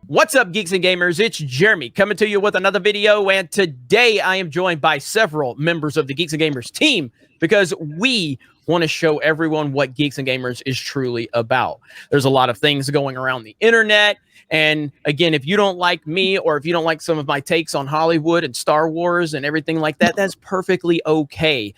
What's up, Geeks and Gamers? It's Jeremy coming to you with another video, and today I am joined by several members of the Geeks and Gamers team because we want to show everyone what Geeks and Gamers is truly about. There's a lot of things going around the internet, and again, if you don't like me or if you don't like some of my takes on Hollywood and Star Wars and everything like that, that's perfectly okay.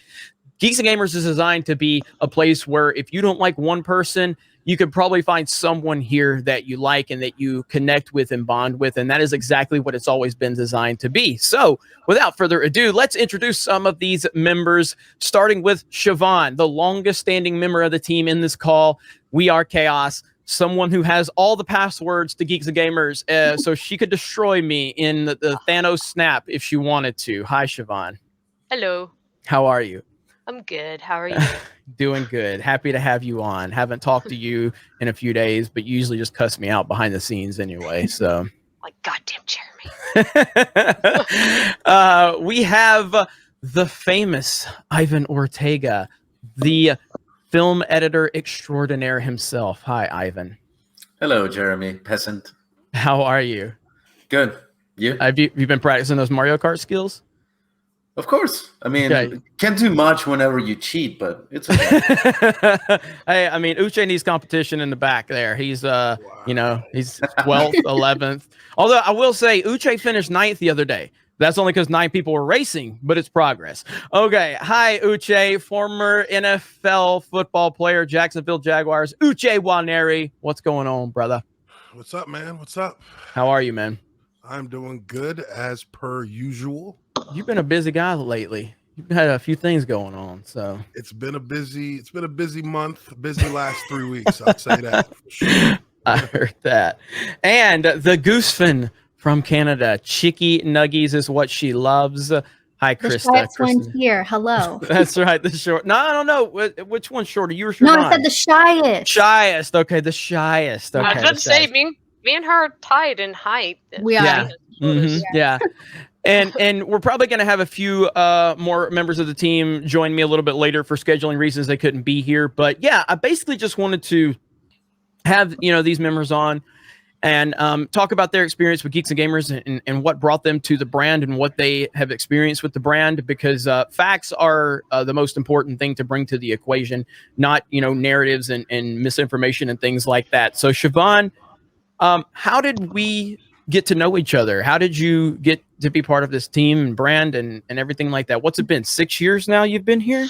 Geeks and Gamers is designed to be a place where if you don't like one person, you could probably find someone here that you like and that you connect with and bond with. And that is exactly what it's always been designed to be. So without further ado, let's introduce some of these members, starting with Siobhan, the longest standing member of the team in this call. We are Chaos, someone who has all the passwords to Geeks and Gamers, so she could destroy me in the Thanos snap if she wanted to. Hi, Siobhan. Hello. How are you? I'm good. How are you? Doing good. Happy to have you on. Haven't talked to you in a few days, but you usually just cuss me out behind the scenes anyway. So, like, goddamn Jeremy. We have the famous Ivan Ortega, the film editor extraordinaire himself. Hi, Ivan. Hello, Jeremy. Peasant. How are you? Good. You? Have you been practicing those Mario Kart skills? Of course. I mean, okay. Can't do much whenever you cheat, but it's okay. Hey, I mean, Uche needs competition in the back there. He's, you know, he's 12th, 11th. Although I will say Uche finished 9th the other day. That's only because 9 people were racing, but it's progress. Okay. Hi, Uche, former NFL football player, Jacksonville Jaguars. Uche Waneri. What's going on, brother? What's up, man? What's up? How are you, man? I'm doing good as per usual. You've been a busy guy lately. You've had a few things going on, so it's been a busy month, busy last 3 weeks. I'll say that. Sure. I heard that. And the Goosefin from Canada, Chicky Nuggies is what she loves. Hi, Krista. The shyest one's here. Hello. That's right. The short. No, I don't know. Which one's shorter? You were short. No, I said the shyest. Shyest. Okay, the shyest. Okay. I was about to say, me and her are tied in height. We are. Yeah. Mm-hmm. Yeah. And we're probably going to have a few more members of the team join me a little bit later for scheduling reasons they couldn't be here. But yeah, I basically just wanted to have, you know, these members on and talk about their experience with Geeks and Gamers and what brought them to the brand and what they have experienced with the brand, because facts are the most important thing to bring to the equation, not, you know, narratives and misinformation and things like that. So Siobhan, how did we get to know each other? How did you get to be part of this team and brand and everything like that? What's it been? 6 years now you've been here?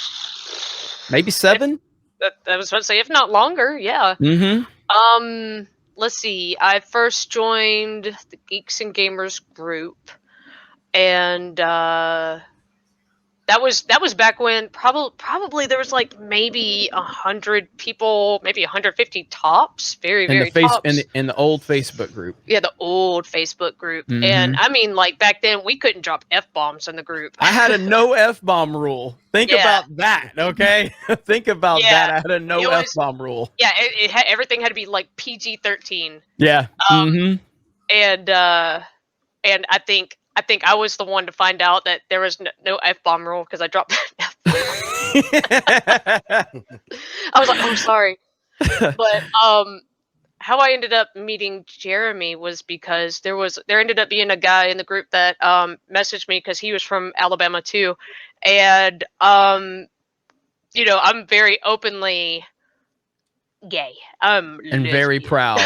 Maybe 7? I was about to say, if not longer, yeah. Mm-hmm. Let's see. I first joined the Geeks and Gamers group, and that was back when probably there was like maybe 100 people, maybe 150 tops, very tops. In the old Facebook group. Yeah, the old Facebook group. Mm-hmm. And I mean, like back then we couldn't drop F-bombs in the group. I had a no F-bomb rule. Think about that, okay? Think about that. I had a no F-bomb rule. Yeah, everything had to be like PG-13. Yeah. And I think I was the one to find out that there was no F-bomb rule because I dropped that F-bomb. I was like, oh, sorry. But how I ended up meeting Jeremy was because there ended up being a guy in the group that messaged me because he was from Alabama too. And, you know, I'm very openly gay. And very proud.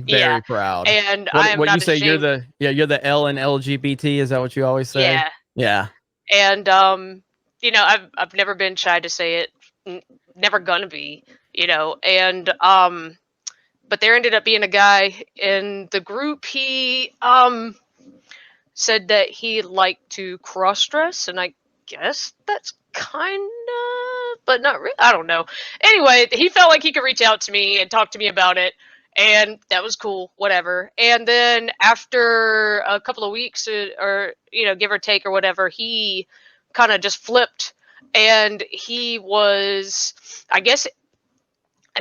Very proud. And what you say, you're the L in LGBT, is that what you always say? Yeah. Yeah. And you know, I've never been shy to say it, never gonna be, you know. And but there ended up being a guy in the group. He said that he liked to cross dress, and I guess that's kind of, but not really. I don't know. Anyway, he felt like he could reach out to me and talk to me about it, and that was cool, whatever. And then after a couple of weeks, or you know, give or take or whatever, he kind of just flipped, and he was, I guess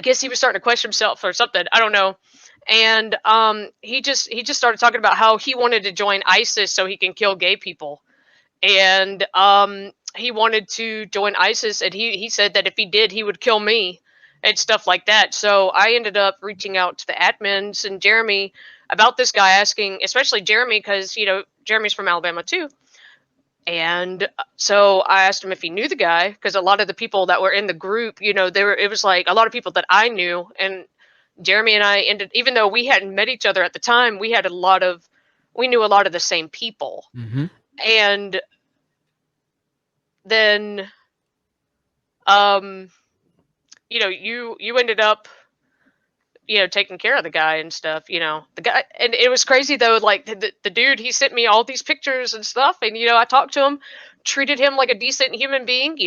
he was starting to question himself or something. I don't know. And he just started talking about how he wanted to join ISIS so he can kill gay people. And he wanted to join ISIS, and he said that if he did, he would kill me and stuff like that. So I ended up reaching out to the admins, and Jeremy about this guy asking, especially Jeremy, because Jeremy's from Alabama too. And so I asked him if he knew the guy, because a lot of the people that were in the group, it was like a lot of people that I knew, and Jeremy and I even though we hadn't met each other at the time, we knew a lot of the same people. Mm-hmm. And then, you ended up, taking care of the guy and stuff, the guy. And it was crazy though, like the dude, he sent me all these pictures and stuff, and I talked to him, treated him like a decent human being,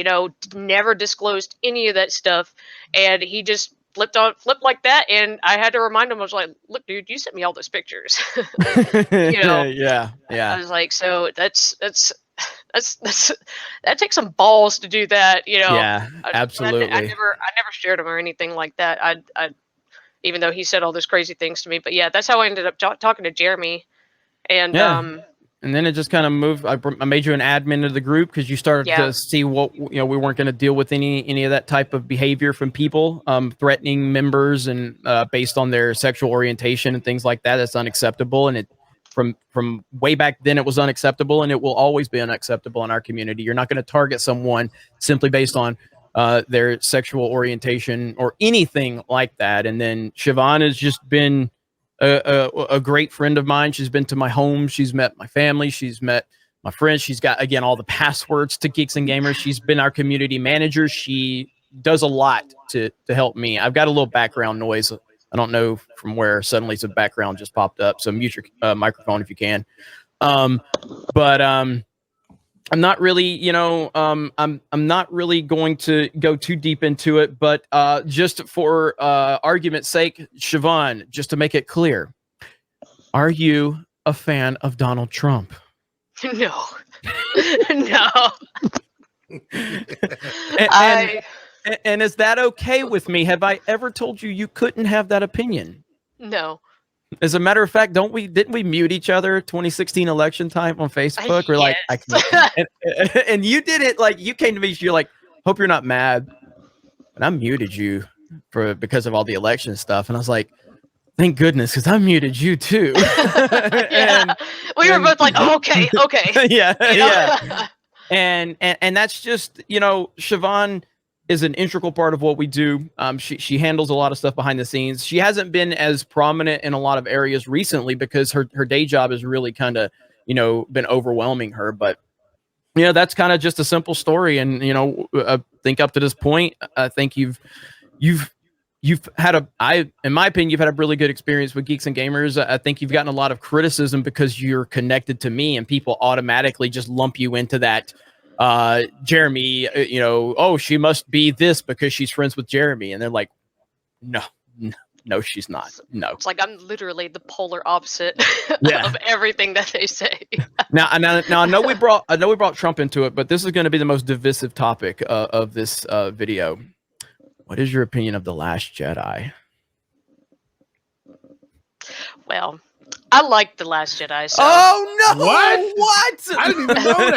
never disclosed any of that stuff, and he just flipped like that. And I had to remind him, I was like, look dude, you sent me all those pictures. Yeah I was like, so that takes some balls to do that, yeah, absolutely. I never shared him or anything like that. I even though he said all those crazy things to me. But yeah, that's how I ended up talking to Jeremy. And and then it just kind of moved. I made you an admin of the group because you started to see what we weren't going to deal with any of that type of behavior from people, threatening members and based on their sexual orientation and things like that. That's unacceptable. And it from way back then it was unacceptable, and it will always be unacceptable in our community. You're not going to target someone simply based on their sexual orientation or anything like that. And then Siobhan has just been a great friend of mine. She's been to my home. She's met my family. She's met my friends. She's got, again, all the passwords to Geeks and Gamers. She's been our community manager. She does a lot to help me. I've got a little background noise. I don't know from where suddenly some background just popped up. So mute your microphone if you can. I'm not really, I'm not really going to go too deep into it, but just for argument's sake, Siobhan, just to make it clear, are you a fan of Donald Trump? No, no. And is that okay with me? Have I ever told you couldn't have that opinion? No. As a matter of fact, didn't we mute each other 2016 election time on Facebook? We're like, and you did it, like you came to me, you're like, hope you're not mad. And I muted you because of all the election stuff. And I was like, thank goodness, because I muted you too. And we were both like, oh, okay. Yeah. And that's just, Siobhan is an integral part of what we do. She handles a lot of stuff behind the scenes. She hasn't been as prominent in a lot of areas recently because her day job has really kind of, been overwhelming her. But, that's kind of just a simple story. And, I think up to this point, I think you've had in my opinion, you've had a really good experience with Geeks and Gamers. I think you've gotten a lot of criticism because you're connected to me and people automatically just lump you into that. Jeremy, oh, she must be this because she's friends with Jeremy. And they're like, no, she's not. No. It's like, I'm literally the polar opposite of everything that they say. Now, I know we brought Trump into it, but this is going to be the most divisive topic of this video. What is your opinion of The Last Jedi? Well, I like The Last Jedi. So. Oh no! What? I didn't even know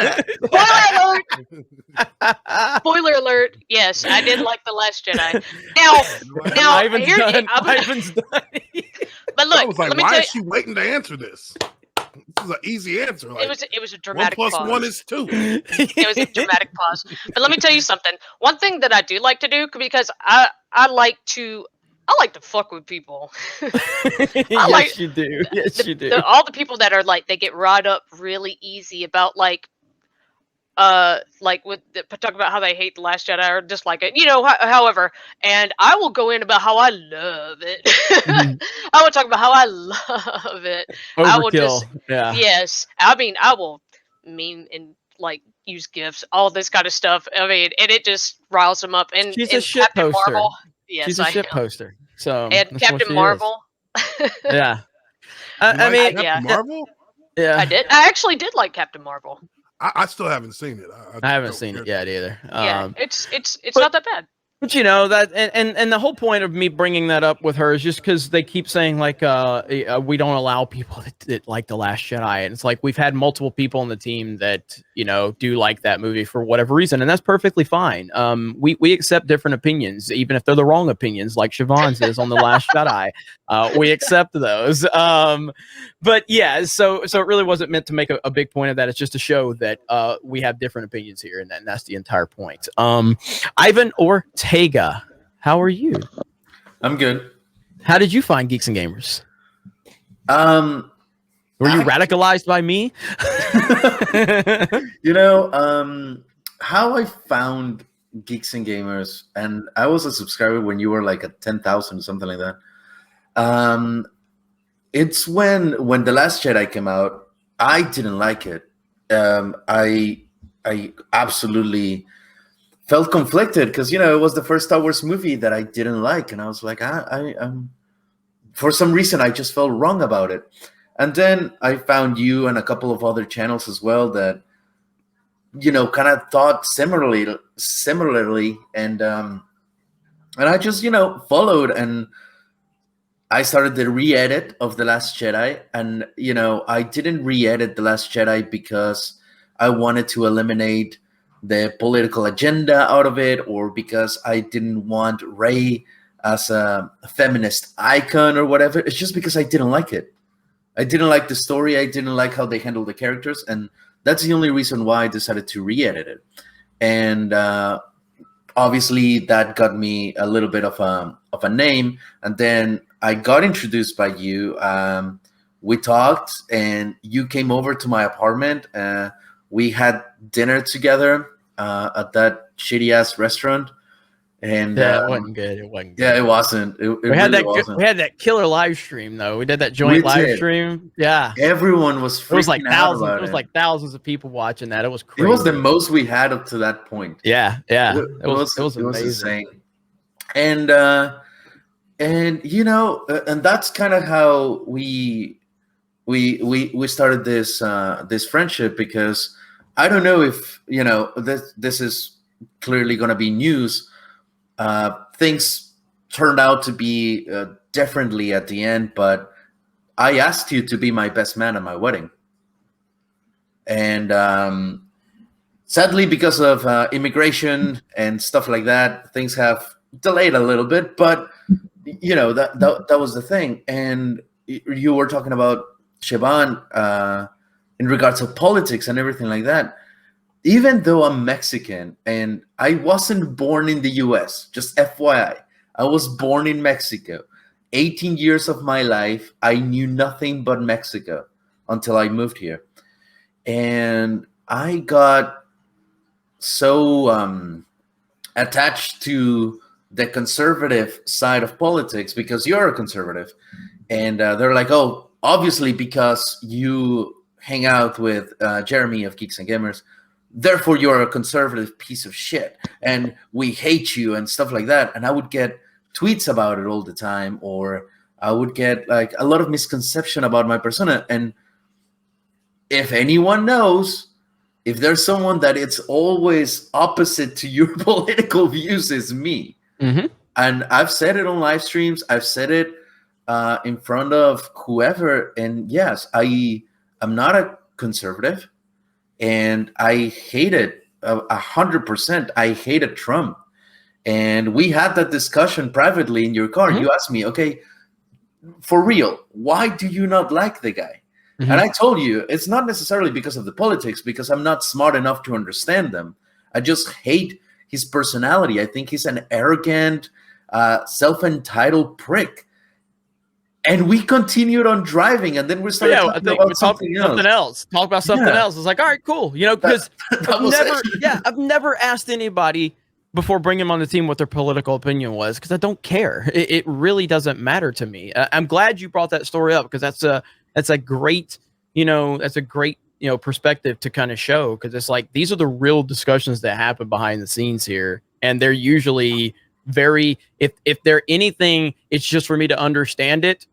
that. Spoiler alert! Yes, I did like The Last Jedi. Now, Ivan's done. But look, I was like, let me why is she waiting to answer this? This is an easy answer. Like, it was a dramatic 1 + pause. 1 is 2. It was a dramatic pause. But let me tell you something. One thing that I do like to do, because I like to fuck with people. Yes, you do. Yes, you do. All the people that are like, they get riled up really easy about like talk about how they hate The Last Jedi or dislike it, however, and I will go in about how I love it. Mm-hmm. I will talk about how I love it. Overkill. I will just, yes. I mean, I will meme and like use GIFs, all this kind of stuff. I mean, and it just riles them up. And she's a shit Captain poster. Marvel, yes, she's a shit poster. So and Captain Marvel. Yeah. I mean, Captain Marvel? Yeah. I actually did like Captain Marvel. I still haven't seen it. I haven't seen it yet either. It's not that bad. But that, and the whole point of me bringing that up with her is just because they keep saying like we don't allow people that like The Last Jedi, and it's like we've had multiple people on the team that do like that movie for whatever reason, and that's perfectly fine. We accept different opinions, even if they're the wrong opinions, like Siobhan's is on The Last Jedi. We accept those. But yeah, so it really wasn't meant to make a big point of that. It's just to show that we have different opinions here, and that's the entire point. Ivan Ortega, how are you? I'm good. How did you find Geeks and Gamers? Were you radicalized by me? How I found Geeks and Gamers, and I was a subscriber when you were like at 10,000 or something like that. It's when The Last Jedi came out. I didn't like it. I absolutely felt conflicted because it was the first Star Wars movie that I didn't like, and I was like, I'm for some reason I just felt wrong about it. And then I found you and a couple of other channels as well that kind of thought similarly, and I just followed, and I started the re-edit of The Last Jedi, and I didn't re-edit The Last Jedi because I wanted to eliminate the political agenda out of it, or because I didn't want Rey as a feminist icon or whatever. It's just because I didn't like it. I didn't like the story. I didn't like how they handled the characters, and that's the only reason why I decided to re-edit it. And obviously that got me a little bit of a name. And then I got introduced by you. We talked, and you came over to my apartment. We had dinner together at that shitty ass restaurant. And it wasn't good. It wasn't good. Yeah, it wasn't. We had that killer live stream though. We did that joint live stream. Yeah, everyone was freaking it was like out thousands. about It was like thousands of people watching that. It was crazy. It was the most we had up to that point. Yeah. It was amazing. Insane. And and that's kind of how we started this friendship, because I don't know if this is clearly going to be news. Things turned out to be differently at the end, but I asked you to be my best man at my wedding. And sadly, because of immigration and stuff like that, things have delayed a little bit, but that was the thing. And you were talking about Siobhan in regards to politics and everything like that. Even though I'm Mexican and I wasn't born in the US, just FYI, I was born in Mexico. 18 years of my life, I knew nothing but Mexico until I moved here. And I got so attached to the conservative side of politics because you're a conservative. And they're like, oh, obviously because you hang out with Jeremy of Geeks and Gamers, therefore you're a conservative piece of shit and we hate you and stuff like that. And I would get tweets about it all the time, or I would get like a lot of misconception about my persona. And if anyone knows, if there's someone that it's always opposite to your political views, is me. Mm-hmm. And I've said it on live streams. I've said it in front of whoever. And yes, I'm not a conservative. And I hated 100%. I hated Trump. And we had that discussion privately in your car. Mm-hmm. You asked me, okay, for real, why do you not like the guy? Mm-hmm. And I told you, it's not necessarily because of the politics, because I'm not smart enough to understand them. I just hate his personality. I think he's an arrogant, self-entitled prick. And we continued on driving, and then we started talking about something else. Talk about something else. It's like, all right, cool. Because I've never asked anybody before bringing them on the team what their political opinion was, because I don't care. It really doesn't matter to me. I'm glad you brought that story up, because that's a great perspective to kind of show, because it's like these are the real discussions that happen behind the scenes here, and they're usually very if they're anything, it's just for me to understand it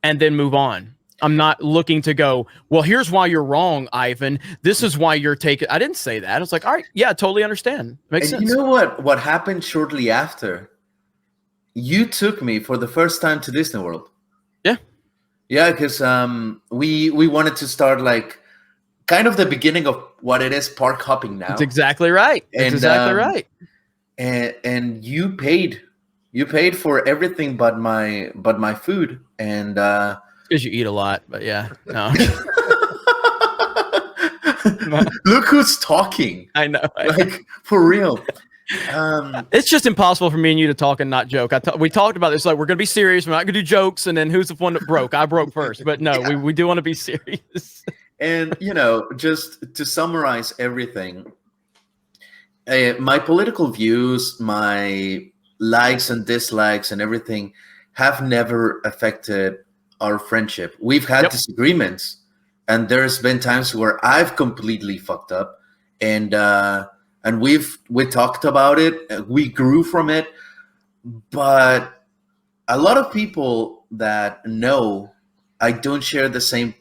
and then move on. I'm not looking to go, well, here's why you're wrong, Ivan. This is why you're taking. I didn't say that. I was like, all right, yeah, I totally understand. Makes sense. You know what happened shortly after? You took me for the first time to Disney World. Yeah, because we wanted to start like kind of the beginning of what it is park hopping now. That's exactly right. That's exactly right. And you paid You paid for everything but my food, and Because you eat a lot, but yeah, no. look who's talking. I know. Like, for real. It's just impossible for me and you to talk and not joke. We talked about this, like, we're gonna be serious. We're not gonna do jokes, and then who's the one that broke? I broke first, but no, Yeah. we do want to be serious. And just to summarize everything, my political views, my likes and dislikes, and everything have never affected our friendship. We've had disagreements, and there's been times where I've completely fucked up, and we talked about it. We grew from it, but a lot of people that know I don't share the same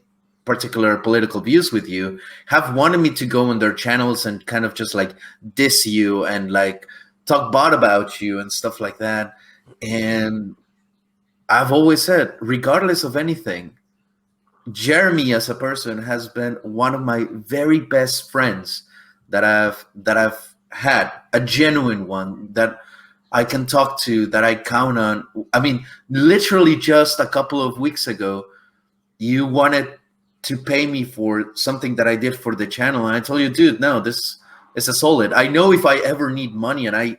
particular political views with you have wanted me to go on their channels and kind of just like diss you and like talk bad about you and stuff like that. And I've always said, regardless of anything, Jeremy as a person has been one of my very best friends that I've had, a genuine one that I can talk to, that I count on. I mean, literally just a couple of weeks ago, you wanted to pay me for something that I did for the channel, and I told you, dude, no, this is a solid. I know if I ever need money and I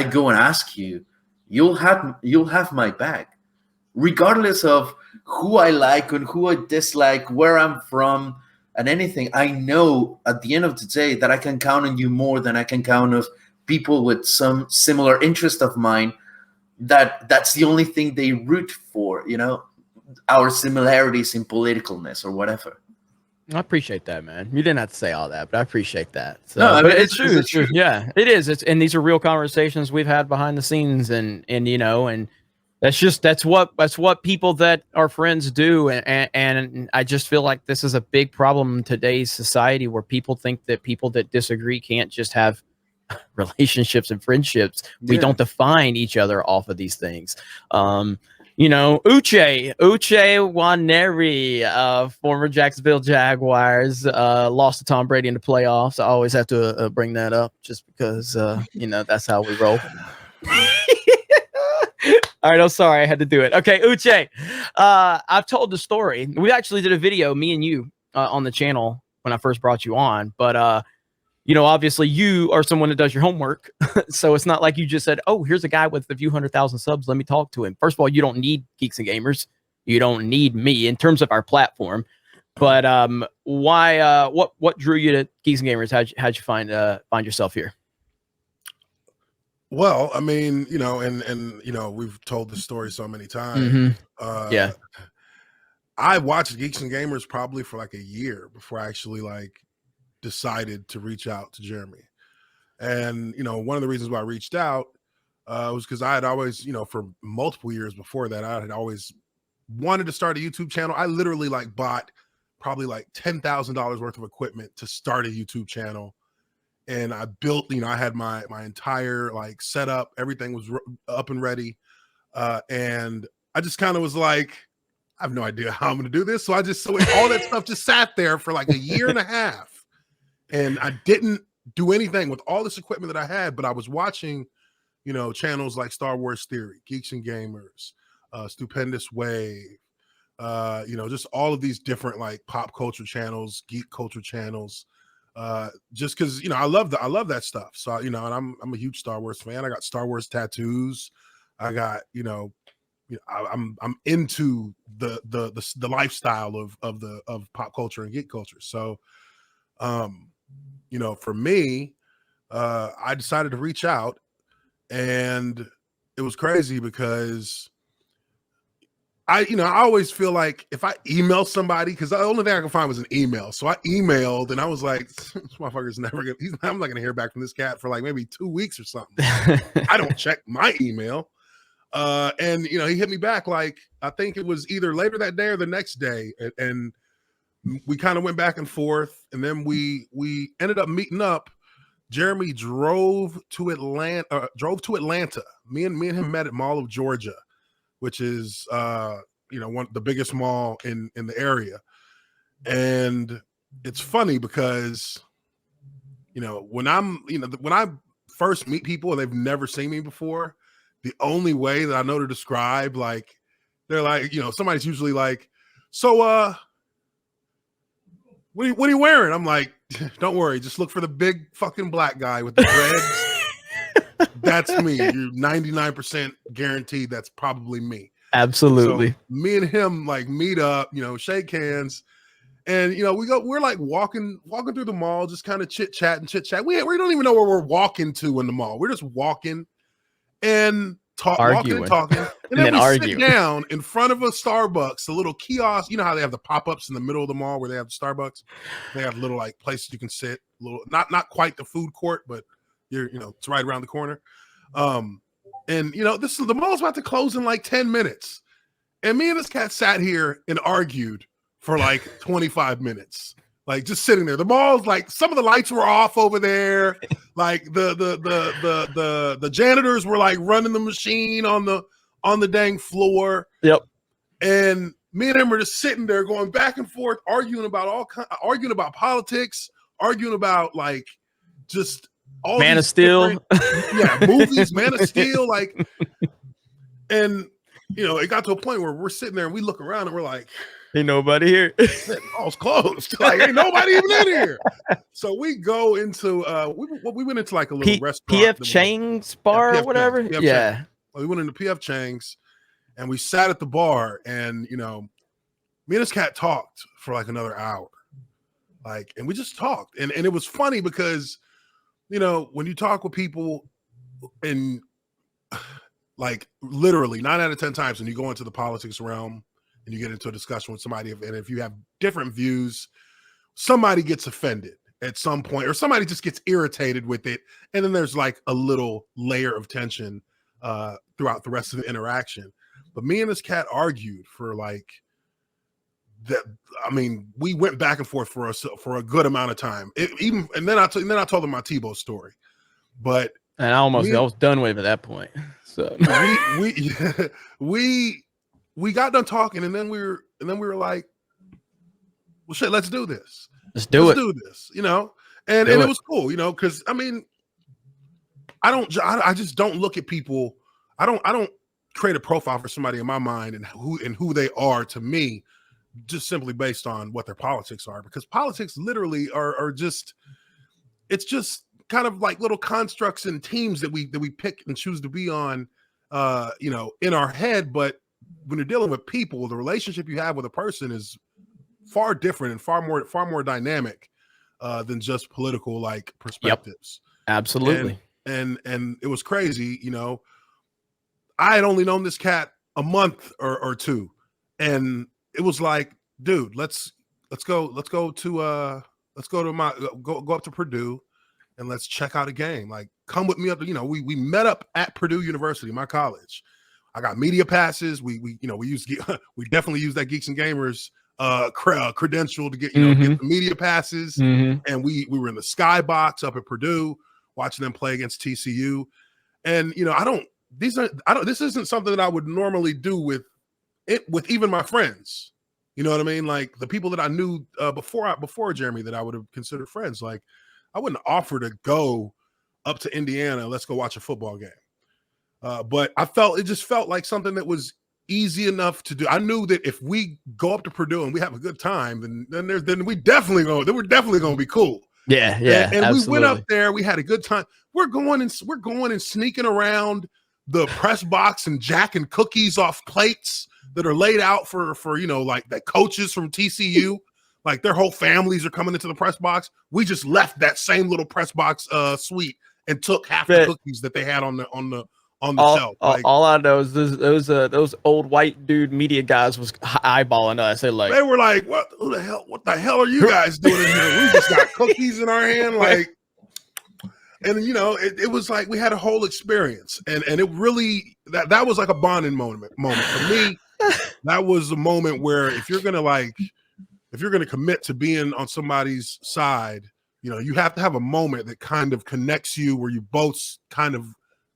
go and ask you, you'll have my back, regardless of who I like and who I dislike, where I'm from, and anything. I know at the end of the day that I can count on you more than I can count on people with some similar interest of mine. That's the only thing they root for, our similarities in politicalness or whatever. I appreciate that, man. You didn't have to say all that, but I appreciate that. So, No, I mean, but it's true. It's true. Yeah, it is. And these are real conversations we've had behind the scenes, and that's what people that are friends do. And I just feel like this is a big problem in today's society, where people think that people that disagree can't just have relationships and friendships. We don't define each other off of these things. Uche Waneri, former Jacksonville Jaguars, lost to Tom Brady in the playoffs. I always have to bring that up just because, that's how we roll. All right, I'm sorry, I had to do it. Okay, Uche, I've told the story. We actually did a video, me and you, on the channel when I first brought you on, but obviously you are someone that does your homework. So it's not like you just said, oh, here's a guy with a few 100,000 subs, let me talk to him. First of all, you don't need Geeks and Gamers. You don't need me in terms of our platform. But why? What drew you to Geeks and Gamers? How'd you find yourself here? Well, I mean, and we've told the story so many times. Yeah. I watched Geeks and Gamers probably for like a year before I actually decided to reach out to Jeremy. And one of the reasons why I reached out was because I had always, for multiple years before that, I had always wanted to start a YouTube channel. I literally bought probably $10,000 worth of equipment to start a YouTube channel, and I built, I had my entire setup, everything was up and ready, and I just kind of was like, I have no idea how I'm going to do this, so all that stuff just sat there for a year and a half. And I didn't do anything with all this equipment that I had, but I was watching, channels like Star Wars Theory, Geeks and Gamers, Stupendous Wave, just all of these different pop culture channels, geek culture channels, just because I love that stuff. So and I'm a huge Star Wars fan. I got Star Wars tattoos. I got I'm into the lifestyle of pop culture and geek culture. So for me, I decided to reach out, and it was crazy because I always feel like if I email somebody, because the only thing I could find was an email. So I emailed, and I was like, this motherfucker's never gonna, I'm not gonna hear back from this cat for maybe 2 weeks or something. I don't check my email. And he hit me back I think it was either later that day or the next day. And we kind of went back and forth, and then we ended up meeting up. Jeremy drove to Atlanta. Me and him met at Mall of Georgia, which is one of the biggest mall in the area. And it's funny because when I first meet people and they've never seen me before, the only way that I know to describe, like, they're like, somebody's usually like, so what are you wearing? I'm like, don't worry, just look for the big fucking black guy with the dreads. That's me. You're 99% guaranteed that's probably me. Absolutely. So me and him like meet up, shake hands, and we're like walking through the mall, just kind of chit chat. We don't even know where we're walking to in the mall. We're just walking and walking and talking, and then we sit down in front of a Starbucks, a little kiosk. You know how they have the pop-ups in the middle of the mall where they have the Starbucks? They have little like places you can sit, little not quite the food court, but it's right around the corner. And the mall's about to close in like 10 minutes. And me and this cat sat here and argued for like 25 minutes. Like just sitting there. The mall's like, some of the lights were off over there. Like the janitors were like running the machine on the dang floor. Yep. And me and him were just sitting there going back and forth, arguing about politics, arguing about like just all Man of Steel. Movies, Man of Steel, like, and it got to a point where we're sitting there and we look around and we're like, ain't nobody here. Mall's closed. Like, ain't nobody even in here. So we go into we went into like a little restaurant, PF Chang's bar or whatever. Chang's. We went into PF Chang's and we sat at the bar, and me and this cat talked for like another hour, like, and we just talked, and it was funny because when you talk with people, and like literally 9 out of 10 times when you go into the politics realm and you get into a discussion with somebody, and if you have different views, somebody gets offended at some point, or somebody just gets irritated with it, and then there's like a little layer of tension throughout the rest of the interaction. But me and this cat argued for like that. I mean, we went back and forth for a good amount of time. And then I told him my Tebow story, but and I was done with it at that point. So we got done talking, and then we were like, well, shit, let's do this. Let's do this, and it was cool, because I mean, I just don't look at people. I don't create a profile for somebody in my mind and who they are to me, just simply based on what their politics are, because politics literally are just, it's just kind of like little constructs and teams that we pick and choose to be on, in our head. But when you're dealing with people, the relationship you have with a person is far different and far more dynamic than just political like perspectives. Yep. Absolutely. And it was crazy. I had only known this cat a month or two, and it was like, dude, let's go up to Purdue and let's check out a game. Like, come with me up to, we met up at Purdue University, my college. I got media passes. We definitely use that Geeks and Gamers credential to get, get the media passes. And we were in the skybox up at Purdue watching them play against TCU. And, this isn't something that I would normally do with even my friends. You know what I mean? Like the people that I knew before Jeremy that I would have considered friends. Like I wouldn't offer to go up to Indiana. Let's go watch a football game. But it just felt like something that was easy enough to do. I knew that if we go up to Purdue and we have a good time, then we're definitely going to be cool. Yeah. And we went up there. We had a good time. We're going and sneaking around the press box and jacking cookies off plates that are laid out for like the coaches from TCU, like their whole families are coming into the press box. We just left that same little press box suite and took half the cookies that they had on the shelf. Like, all I know is those old white dude media guys was eyeballing us. They were like, what the hell are you guys doing in here? We just got cookies in our hand, like. And it was like we had a whole experience, and it really that was like a bonding moment for me. That was a moment where if you're gonna commit to being on somebody's side, you have to have a moment that kind of connects you, where you both kind of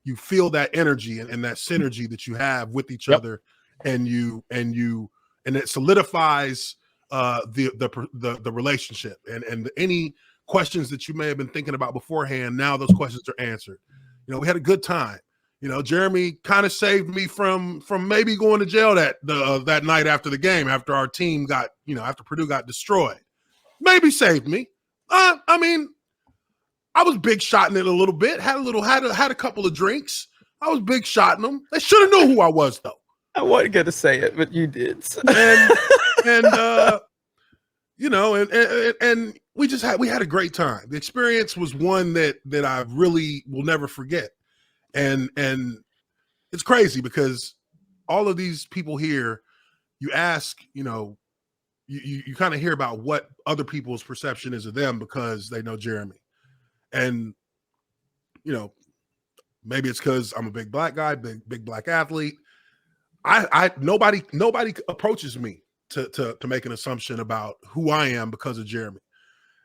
you feel that energy and that synergy that you have with each other, and it solidifies the relationship and any questions that you may have been thinking about beforehand. Now those questions are answered. We had a good time. You know, Jeremy kind of saved me from maybe going to jail that night after the game, after our team got, after Purdue got destroyed. Maybe saved me. I mean, I was big shotting it a little bit. Had a couple of drinks. I was big shotting them. They should have known who I was, though. I wasn't gonna say it, but you did. And we had a great time. The experience was one that I really will never forget. And it's crazy because all of these people here, you ask, you kind of hear about what other people's perception is of them because they know Jeremy. And, maybe it's because I'm a big black guy, big black athlete. Nobody approaches me to make an assumption about who I am because of Jeremy.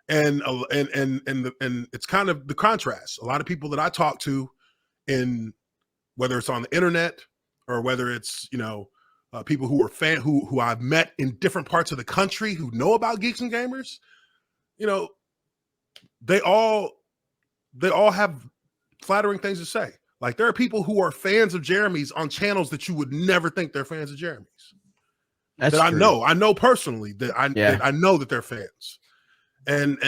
And it's kind of the contrast. A lot of people that I talk to, in whether it's on the internet or whether it's people who are who I've met in different parts of the country who know about Geeks and Gamers, they all have flattering things to say. Like, there are people who are fans of Jeremy's on channels that you would never think they're fans of Jeremy's. That's that true. I know personally that I know that they're fans, and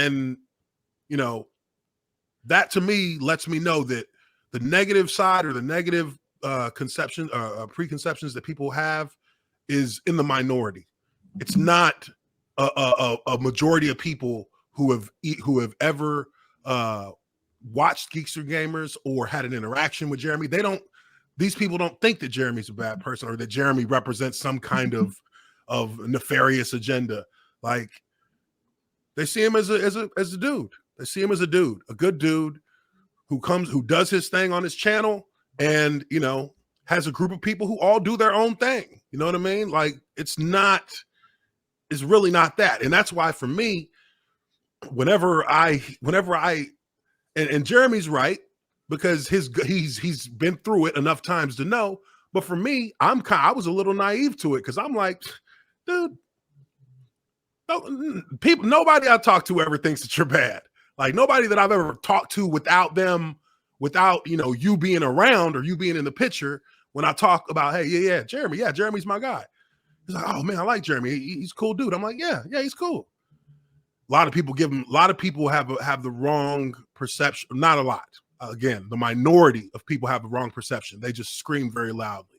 that to me lets me know that the negative side or the negative preconceptions that people have is in the minority. It's not a majority of people who have ever watched Geeks and Gamers or had an interaction with Jeremy. These people don't think that Jeremy's a bad person or that Jeremy represents some kind of nefarious agenda. Like, they see him as a dude. They see him as a dude, a good dude who does his thing on his channel and, has a group of people who all do their own thing. You know what I mean? Like, it's really not that. And that's why for me, whenever I and Jeremy's right, because he's been through it enough times to know. But for me, I was a little naive to it because I'm like, dude, nobody I talk to ever thinks that you're bad. Like, nobody that I've ever talked to without you being around or you being in the picture, when I talk about, hey, Jeremy's my guy. He's like, oh man, I like Jeremy. He's a cool dude. I'm like, yeah, he's cool. A lot of people have the wrong perception. Not a lot. Again, the minority of people have the wrong perception. They just scream very loudly,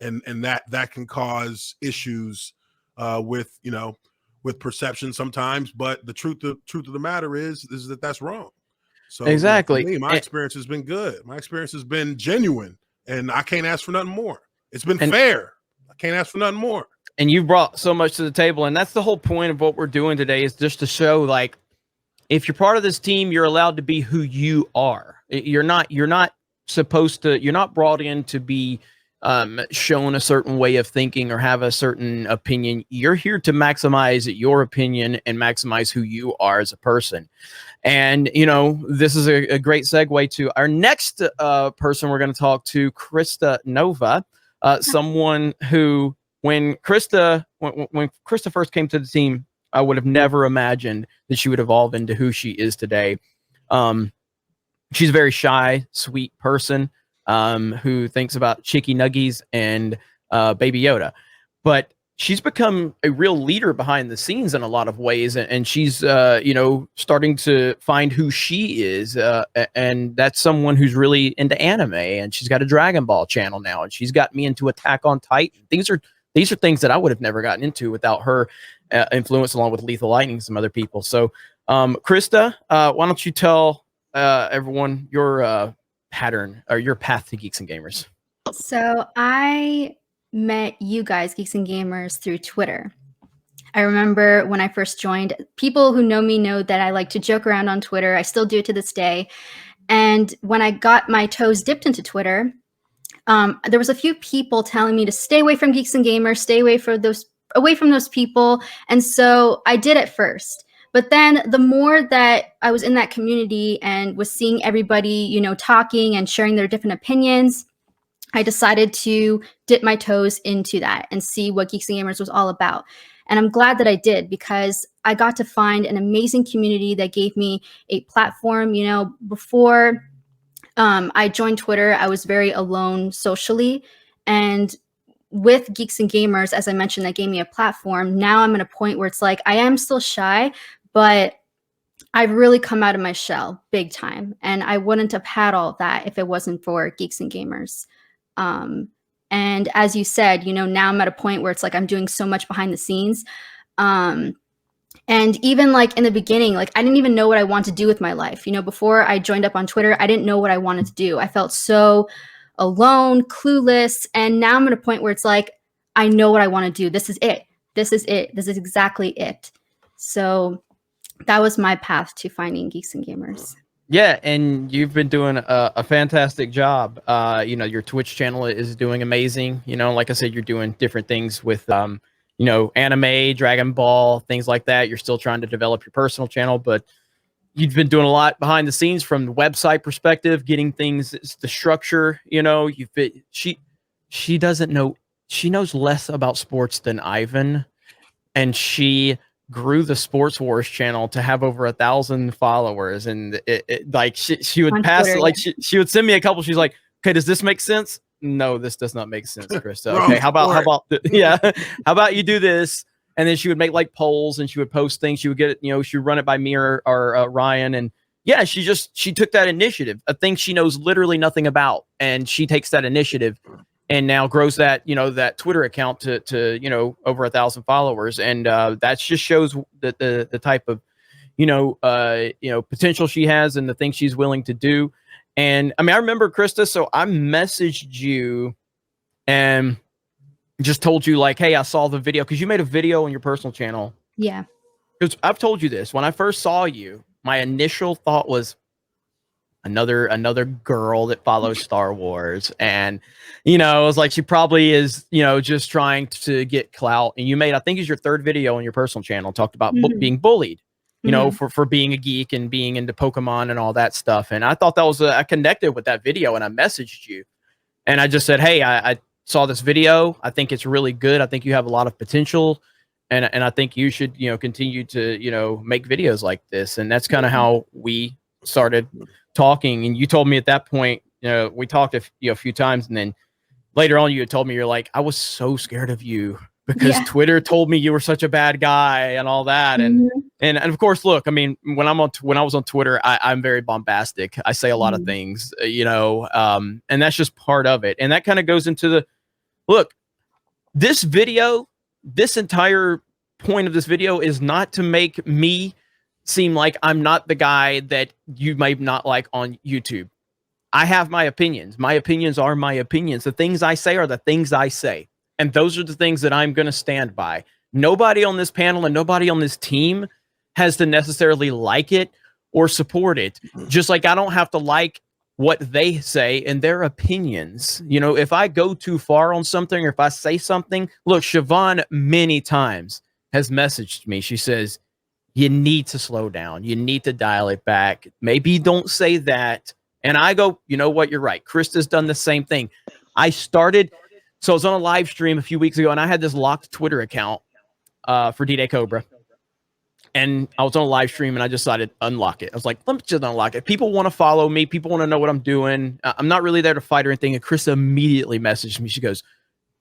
and that can cause issues with perception sometimes. But the truth of the matter is that that's wrong. So exactly, for me, my experience has been good. My experience has been genuine, and I can't ask for nothing more. It's been fair. I can't ask for nothing more. And you brought so much to the table, and that's the whole point of what we're doing today, is just to show, like, if you're part of this team, you're allowed to be who you are. You're not brought in to be shown a certain way of thinking or have a certain opinion. You're here to maximize your opinion and maximize who you are as a person. And, this is a great segue to our next person we're going to talk to, Krista Nova, someone who, when Krista first came to the team, I would have never imagined that she would evolve into who she is today. She's a very shy, sweet person who thinks about Chicky Nuggies and Baby Yoda. But she's become a real leader behind the scenes in a lot of ways. And she's, starting to find who she is. And that's someone who's really into anime. And she's got a Dragon Ball channel now. And she's got me into Attack on Titan. These are things that I would have never gotten into without her influence, along with Lethal Lightning and some other people. So, Krista, why don't you tell everyone your pattern or your path to Geeks and Gamers? So I met you guys, Geeks and Gamers, through Twitter. I remember when I first joined, people who know me know that I like to joke around on Twitter. I still do it to this day. And when I got my toes dipped into Twitter, there was a few people telling me to stay away from Geeks and Gamers, stay away from those people. And so I did at first. But then the more that I was in that community and was seeing everybody, talking and sharing their different opinions, I decided to dip my toes into that and see what Geeks and Gamers was all about. And I'm glad that I did, because I got to find an amazing community that gave me a platform. Before I joined Twitter. I was very alone socially. And with Geeks and Gamers, as I mentioned, that gave me a platform. Now I'm at a point where it's like I am still shy, but I've really come out of my shell big time. And I wouldn't have had all of that if it wasn't for Geeks and Gamers. And as you said, now I'm at a point where it's like I'm doing so much behind the scenes. And even like in the beginning, like I didn't even know what I wanted to do with my life. Before I joined up on Twitter, I didn't know what I wanted to do. I felt so alone, clueless. And now I'm at a point where it's like, I know what I want to do. This is it. This is it. This is exactly it. So that was my path to finding Geeks and Gamers. Yeah, and you've been doing a fantastic job. Your Twitch channel is doing amazing. Like I said, you're doing different things with anime, Dragon Ball, things like that. You're still trying to develop your personal channel, but you've been doing a lot behind the scenes from the website perspective, getting things, the structure. She doesn't know. She knows less about sports than Ivan, and she grew the Sports Wars channel to have over 1,000 followers. And she would pass Twitter, she would send me a couple. She's like, okay, does this make sense? No, this does not make sense, Krista. Okay, how about you do this? And then she would make like polls and she would post things. She would get it, she would run it by me or Ryan. And yeah, she took that initiative, a thing she knows literally nothing about. And she takes that initiative and now grows that, that Twitter account to over 1,000 followers. And that just shows the type of, potential she has and the things she's willing to do. And I mean, I remember, Krista, so I messaged you and just told you like, hey, I saw the video, because you made a video on your personal channel. Yeah. Because I've told you this. When I first saw you, my initial thought was another girl that follows Star Wars. And, it was like, she probably is, just trying to get clout. And you made, I think it's your third video on your personal channel, talked about being bullied. For being a geek and being into Pokemon and all that stuff. And I thought that was, I connected with that video and I messaged you and I just said, hey, I saw this video. I think it's really good. I think you have a lot of potential. And I think you should, continue to, make videos like this. And that's kind of how we started talking. And you told me at that point, we talked a few times. And then later on, you had told me, you're like, I was so scared of you because Twitter told me you were such a bad guy and all that. And of course, look, I mean, when I was on Twitter, I'm very bombastic. I say a lot of things, and that's just part of it. And that kind of goes into look, this video, this entire point of this video is not to make me seem like I'm not the guy that you may not like on YouTube. I have my opinions. My opinions are my opinions. The things I say are the things I say. And those are the things that I'm going to stand by. Nobody on this panel and nobody on this team has to necessarily like it or support it. Just like I don't have to like what they say and their opinions. If I go too far on something or if I say something, look, Siobhan many times has messaged me. She says, you need to slow down. You need to dial it back. Maybe don't say that. And I go, you know what? You're right. Krista's done the same thing. So I was on a live stream a few weeks ago and I had this locked Twitter account for D-Day Cobra. And I was on a live stream and I decided to unlock it. I was like, let me just unlock it. People want to follow me. People want to know what I'm doing. I'm not really there to fight or anything. And Krista immediately messaged me. She goes,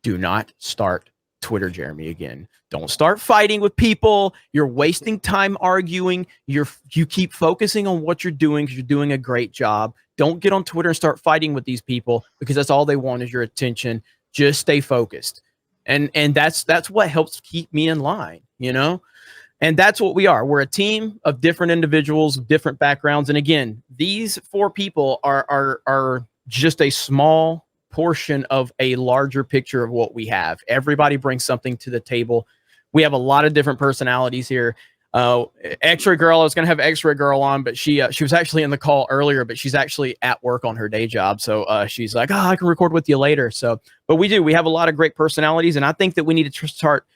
do not start Twitter Jeremy again. Don't start fighting with people. You're wasting time arguing. You keep focusing on what you're doing because you're doing a great job. Don't get on Twitter and start fighting with these people because that's all they want is your attention. Just stay focused. And that's what helps keep me in line, And that's what we are. We're a team of different individuals, different backgrounds. And again, these four people are just a small portion of a larger picture of what we have. Everybody brings something to the table. We have a lot of different personalities here. X-Ray Girl, I was going to have X-Ray Girl on, but she was actually in the call earlier, but she's actually at work on her day job. So she's like, I can record with you later. So, but we have a lot of great personalities. And I think that we need to start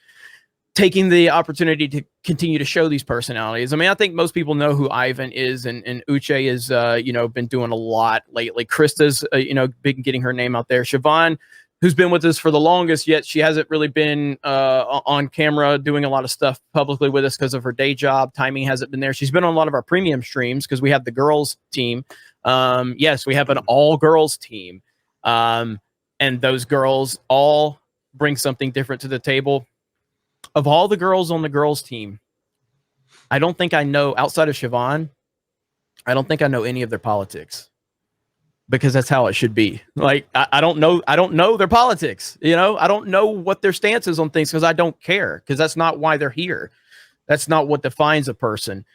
taking the opportunity to continue to show these personalities. I mean, I think most people know who Ivan is and Uche is, been doing a lot lately. Krista's, been getting her name out there. Siobhan, who's been with us for the longest, yet she hasn't really been on camera doing a lot of stuff publicly with us because of her day job. Timing hasn't been there. She's been on a lot of our premium streams because we have the girls team. Yes, we have an all girls team. And those girls all bring something different to the table. Of all the girls on the girls team, I don't think I know, outside of Siobhan, I don't think I know any of their politics. Because that's how it should be. Like, I don't know their politics. You know, I don't know what their stance is on things because I don't care, because that's not why they're here. That's not what defines a person.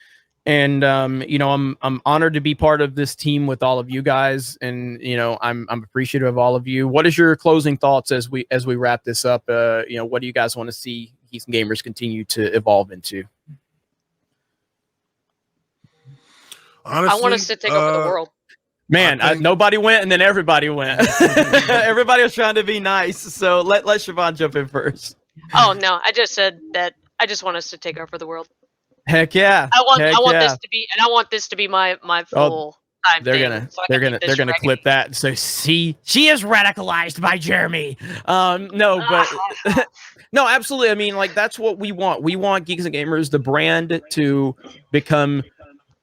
And you know, I'm honored to be part of this team with all of you guys, and you know, I'm appreciative of all of you. What is your closing thoughts as we wrap this up? You know, what do you guys want to see Geeks and Gamers continue to evolve into? I Honestly, want us to take over the world. Man, nobody went, and then everybody went. Everybody was trying to be nice, so let Siobhan jump in first. Oh no, I just said that I just want us to take over the world. Heck yeah! I want this to be, and I want this to be my full time. They're gonna clip that and say, "See, she is radicalized by Jeremy." No, but no, absolutely. I mean, like, that's what we want. We want Geeks and Gamers, the brand, to become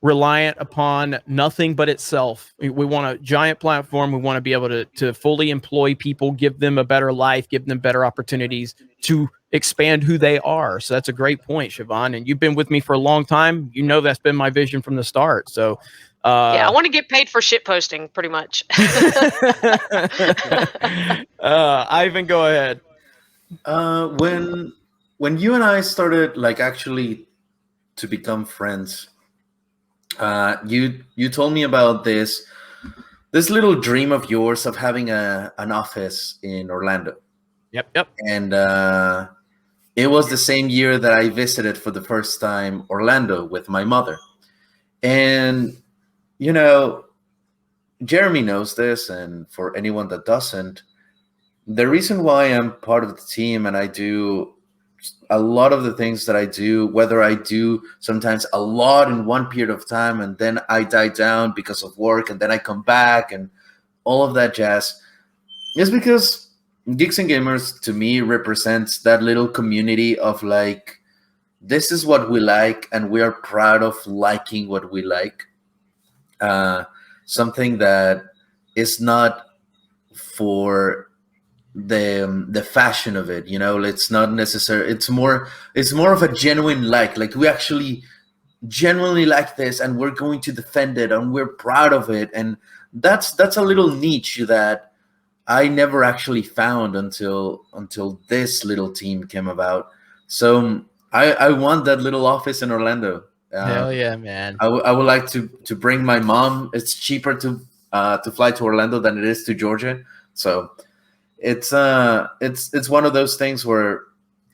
reliant upon nothing but itself. We want a giant platform. We want to be able to fully employ people, give them a better life, give them better opportunities to expand who they are. So that's a great point, Siobhan. And you've been with me for a long time. You know, that's been my vision from the start. So yeah, I want to get paid for shit posting, pretty much. Ivan, go ahead. When you and I started, like, actually to become friends, you told me about this little dream of yours of having an office in Orlando. Yep. And it was the same year that I visited for the first time Orlando with my mother. And you know, Jeremy knows this, and for anyone that doesn't, the reason why I'm part of the team and I do a lot of the things that I do, whether I do sometimes a lot in one period of time and then I die down because of work and then I come back and all of that jazz, is because Geeks and Gamers to me represents that little community of, like, this is what we like and we are proud of liking what we like. Something that is not for the fashion of it, you know. It's not necessary. It's more of a genuine like we actually genuinely like this and we're going to defend it and we're proud of it. And that's a little niche that I never actually found until this little team came about. So I want that little office in Orlando. Hell yeah, man. I would like to bring my mom. It's cheaper to fly to Orlando than it is to Georgia. So it's one of those things where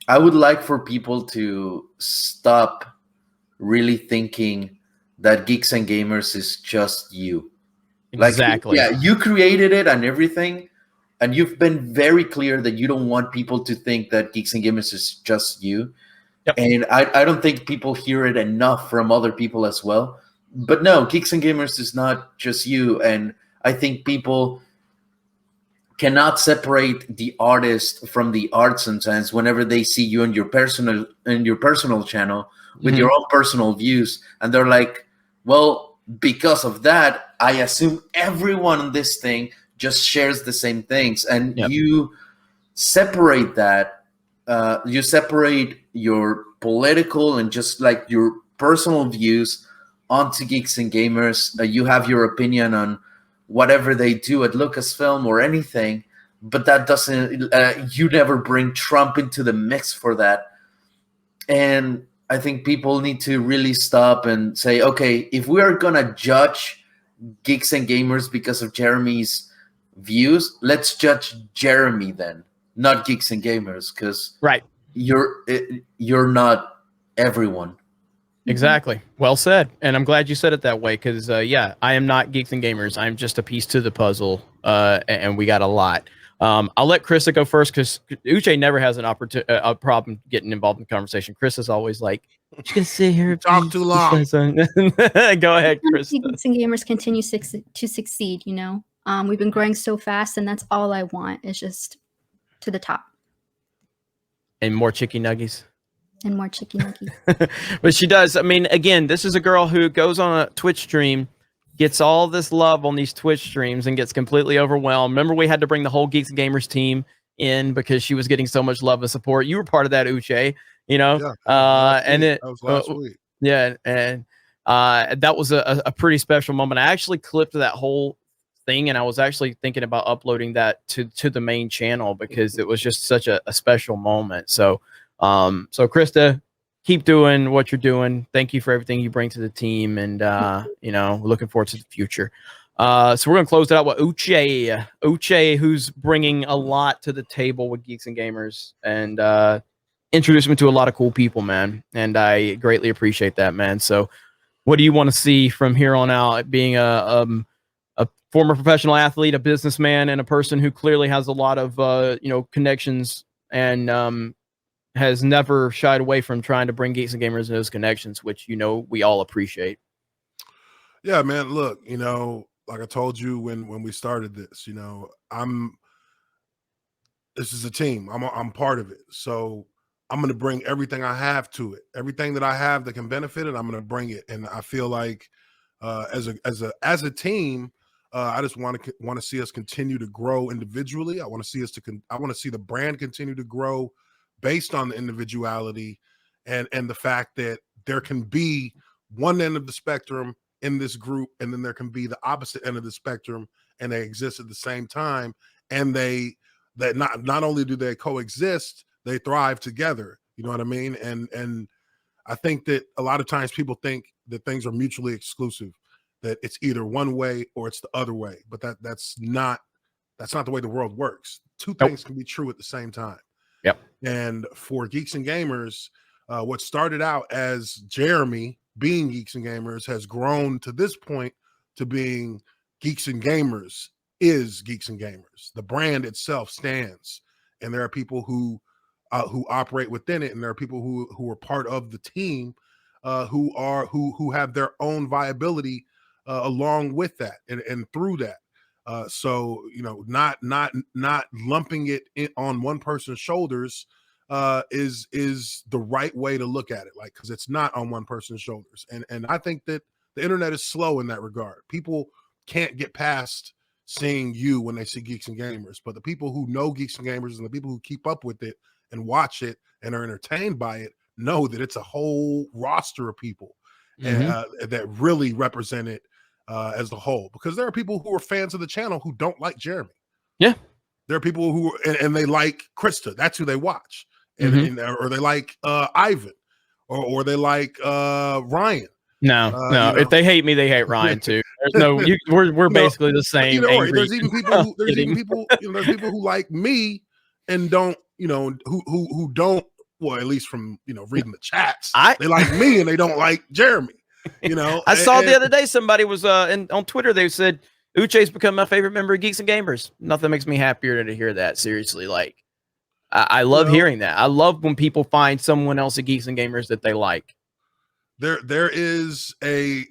I would like for people to stop really thinking that Geeks and Gamers is just you. Exactly. Like, yeah, you created it and everything, and you've been very clear that you don't want people to think that Geeks and Gamers is just you. Yep. And I don't think people hear it enough from other people as well. But no, Geeks and Gamers is not just you. And I think people cannot separate the artist from the art sometimes whenever they see you in your personal channel with your own personal views. And they're like, well, because of that, I assume everyone in this thing just shares the same things. And you separate that. You separate your political and just like your personal views onto Geeks and Gamers. You have your opinion on whatever they do at Lucasfilm or anything, but that doesn't, you never bring Trump into the mix for that. And I think people need to really stop and say, okay, if we are going to judge Geeks and Gamers because of Jeremy's views, let's judge Jeremy then, not Geeks and Gamers, because you're not everyone. Exactly. Well said. And I'm glad you said it that way, because I am not Geeks and Gamers. I'm just a piece to the puzzle, and we got a lot. I'll let Krista go first, because Uche never has a problem getting involved in the conversation. Chris is always like, just gonna sit here and talk too long. Go ahead, Chris. Geeks and Gamers continue to succeed. You know, we've been growing so fast, and that's all I want. Is just to the top. And more chicken nuggies. And more chicken nuggies. But she does. I mean, again, this is a girl who goes on a Twitch stream, gets all this love on these Twitch streams, and gets completely overwhelmed. Remember, we had to bring the whole Geeks and Gamers team in because she was getting so much love and support. You were part of that, Uche, you know? And it that was last week. Yeah, and that was a pretty special moment. I actually clipped that whole thing, and I was actually thinking about uploading that to the main channel because it was just such a special moment. So Krista, keep doing what you're doing. Thank you for everything you bring to the team, and you know, looking forward to the future. So we're gonna close it out with Uche, who's bringing a lot to the table with Geeks and Gamers, and introduced me to a lot of cool people, man, and I greatly appreciate that, man. So what do you want to see from here on out, being a former professional athlete, a businessman, and a person who clearly has a lot of you know, connections, and has never shied away from trying to bring Geeks and Gamers into those connections, which, you know, we all appreciate. Yeah, man, look, you know, like I told you when we started this, you know, this is a team. I'm part of it. So I'm going to bring everything I have to it. Everything that I have that can benefit it, I'm going to bring it. And I feel like as a team, I just want to see us continue to grow individually. I want to see the brand continue to grow based on the individuality and the fact that there can be one end of the spectrum in this group, and then there can be the opposite end of the spectrum, and they exist at the same time. And that not only do they coexist, they thrive together. You know what I mean? And I think that a lot of times people think that things are mutually exclusive, that it's either one way or it's the other way. But that's not the way the world works. Two things can be true at the same time. Yep. And for Geeks and Gamers, what started out as Jeremy being Geeks and Gamers has grown to this point to being Geeks and Gamers is Geeks and Gamers. The brand itself stands, and there are people who operate within it, and there are people who are part of the team who have their own viability along with that and through that. So, you know, not lumping it on one person's shoulders is the right way to look at it, like, because it's not on one person's shoulders. And I think that the internet is slow in that regard. People can't get past seeing you when they see Geeks and Gamers, but the people who know Geeks and Gamers and the people who keep up with it and watch it and are entertained by it know that it's a whole roster of people that really represent it as the whole, because there are people who are fans of the channel who don't like Jeremy. Yeah. There are people who and they like Krista. That's who they watch. And or they like Ivan or they like Ryan. No. You know? If they hate me, they hate Ryan too. There's no, we're basically the same. There's even people there's people who like me and don't, who don't, well, at least from, reading the chats, they like me and they don't like Jeremy. I saw the other day somebody was on Twitter, they said Uche's become my favorite member of Geeks and Gamers. Nothing makes me happier to hear that. Seriously, like I love hearing that. I love when people find someone else at Geeks and Gamers that they like. There is a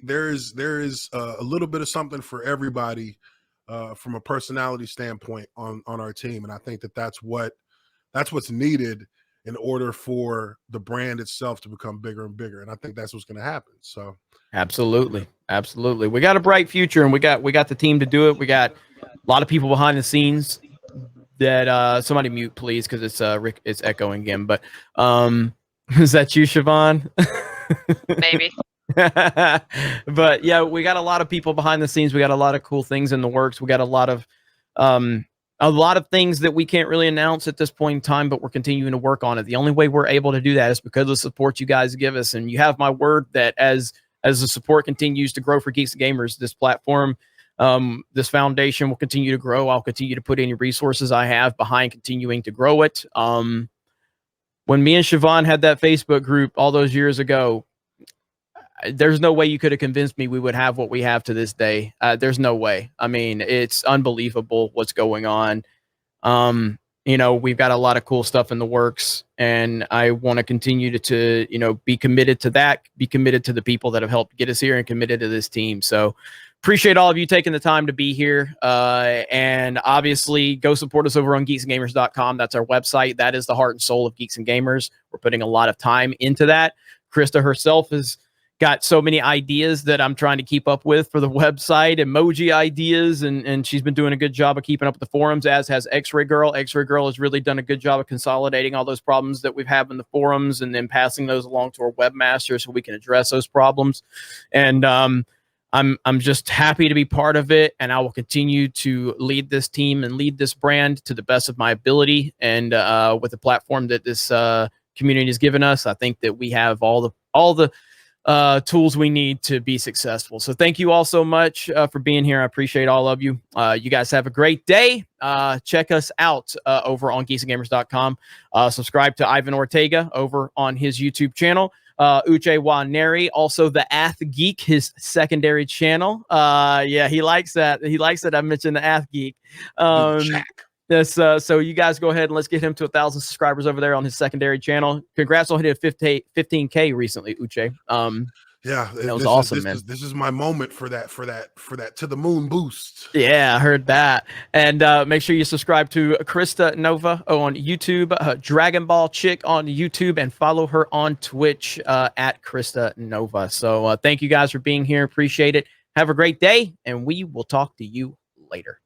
little bit of something for everybody from a personality standpoint on our team, and I think that's what's needed in order for the brand itself to become bigger and bigger. And I think that's what's going to happen. So absolutely. We got a bright future, and we got the team to do it. We got a lot of people behind the scenes that somebody mute, please, because it's Rick, it's echoing again. But is that you, Siobhan? Maybe. But yeah, we got a lot of people behind the scenes. We got a lot of cool things in the works. We got a lot of things that we can't really announce at this point in time, but we're continuing to work on it. The only way we're able to do that is because of the support you guys give us. And you have my word that as the support continues to grow for Geeks and Gamers, this platform, this foundation will continue to grow. I'll continue to put any resources I have behind continuing to grow it. When me and Siobhan had that Facebook group all those years ago, there's no way you could have convinced me we would have what we have to this day. There's no way. I mean, it's unbelievable what's going on. We've got a lot of cool stuff in the works, and I want to continue to be committed to that, be committed to the people that have helped get us here, and committed to this team. So appreciate all of you taking the time to be here. And obviously, go support us over on geeksandgamers.com. That's our website. That is the heart and soul of Geeks and Gamers. We're putting a lot of time into that. Krista herself has got so many ideas that I'm trying to keep up with for the website, emoji ideas, and she's been doing a good job of keeping up with the forums, as has X-Ray Girl. X-Ray Girl has really done a good job of consolidating all those problems that we've had in the forums and then passing those along to our webmaster so we can address those problems. And I'm just happy to be part of it, and I will continue to lead this team and lead this brand to the best of my ability. And with the platform that this community has given us, I think that we have all the tools we need to be successful. So thank you all so much for being here. I appreciate all of you. You guys have a great day. Check us out over on geeksandgamers.com. Subscribe to Ivan Ortega over on his YouTube channel. Uche Waneri, also the Ath Geek, his secondary channel. Yeah, he likes that. He likes that I mentioned the Ath Geek. This, so you guys go ahead and let's get him to 1,000 subscribers over there on his secondary channel. Congrats on hitting 15K recently, Uche. Yeah, that was awesome, man. This is my moment for that to the moon boost. Yeah, I heard that. And make sure you subscribe to Krista Nova on YouTube, Dragon Ball Chick on YouTube, and follow her on Twitch at Krista Nova. So thank you guys for being here. Appreciate it. Have a great day, and we will talk to you later.